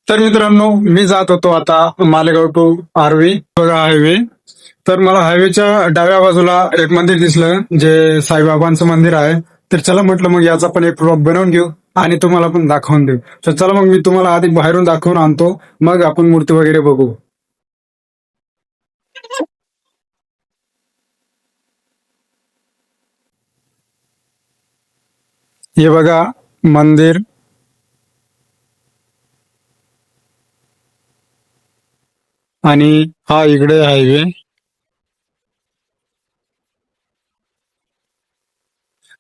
तर मित्रांनो, मी जात होतो आता मालेगाव टू आर्वी बघा हायवे. तर मला हायवेच्या डाव्या बाजूला एक मंदिर दिसलं, जे साईबाबांचं मंदिर आहे. तर चला म्हटलं मग याचा पण एक व्लॉग बनवून घेऊ आणि तुम्हाला पण दाखवून देऊ. तर चला मग मी तुम्हाला आधी बाहेरून दाखवून आणतो, मग आपण मूर्ती वगैरे बघू. हे बघा मंदिर. आणि हा इकडे हायवे.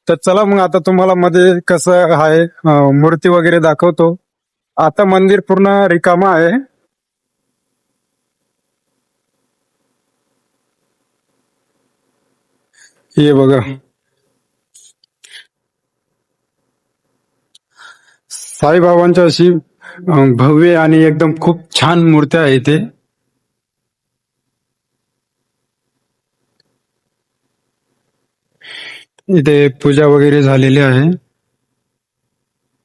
तर चला मग आता तुम्हाला मध्ये कसं आहे मूर्ती वगैरे दाखवतो. आता मंदिर पूर्ण रिकामा आहे. हे बघा साईबाबांच्या अशी भव्य आणि एकदम खूप छान मूर्त्या आहे इथे. इथे पूजा वगैरे झालेली आहे.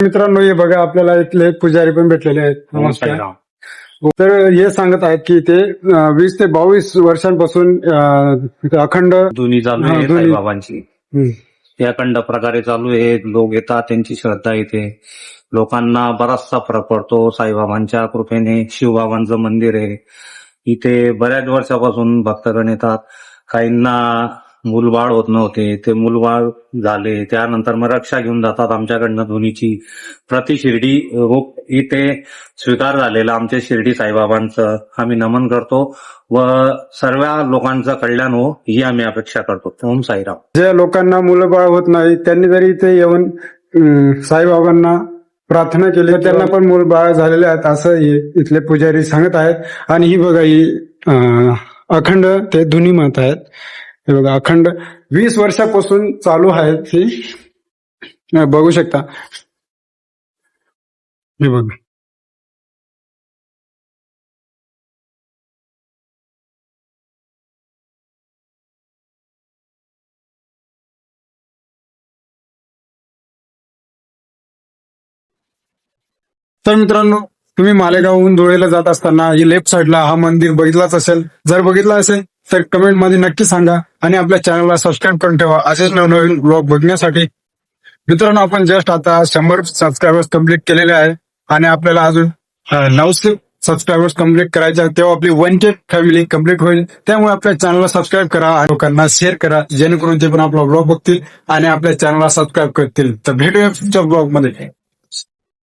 मित्रांनो हे बघा आपल्याला इथले पुजारी पण भेटलेले आहेत. नमस्कार. तर हे सांगत आहेत की ते 20 ते 22 वर्षांपासून अखंड जुनी चालू आहे जुनी. साईबाबांची. ते अखंड प्रकारे चालू आहे. लोक येतात, त्यांची श्रद्धा येते. लोकांना बराचसा फरक पडतो साईबाबांच्या कृपेने. शिवबाबांचं मंदिर आहे इथे. बऱ्याच वर्षापासून भक्तगण येतात. काहींना मूलबाळ होत नव्हते, ते मूलबाळ झाले. त्यानंतर मग रक्षा घेऊन जातात आमच्याकडनं धुनीची. प्रति शिर्डी रूप इथे स्वीकार झालेलं आमच्या शिर्डी साईबाबांचं आम्ही नमन करतो व सर्व लोकांचं कल्याण हो ही आम्ही अपेक्षा करतो. ओम साईराम. ज्या लोकांना मुलं बाळ होत नाही त्यांनी जरी इथे येऊन साईबाबांना प्रार्थना केली तर त्यांना पण मूल बाळ झालेले आहेत असं इथले पुजारी सांगत आहेत. आणि ही बघा ही अखंड ते धुनी म्हणत आहेत. हे बघा अखंड 20 वर्षापासून चालू आहेत ही. बघू शकता. हे बघा. तर मित्रांनो, तुम्ही मालेगावहून धुळेला जात असताना ही लेफ्ट साईडला हा मंदिर बघितलाच असेल. जर बघितला असेल तर कमेंट मध्ये नक्की सांगा आणि आपल्या चॅनलला सबस्क्राईब करून ठेवा असेच नवनवीन ब्लॉग बघण्यासाठी. मित्रांनो, आपण जस्ट आता 100 सबस्क्रायबर्स कम्प्लीट केलेले आहे आणि आपल्याला अजून 900 सबस्क्रायबर्स कम्प्लीट करायचे आहेत. तेव्हा आपली 1K फॅमिली कम्प्लीट होईल. त्यामुळे आपल्या चॅनलला सबस्क्राईब करा आणि लोकांना शेअर करा, जेणेकरून ते पण आपला ब्लॉग बघतील आणि आपल्या चॅनलला सबस्क्राईब करतील. तर भेटूया पुढच्या ब्लॉग मध्ये.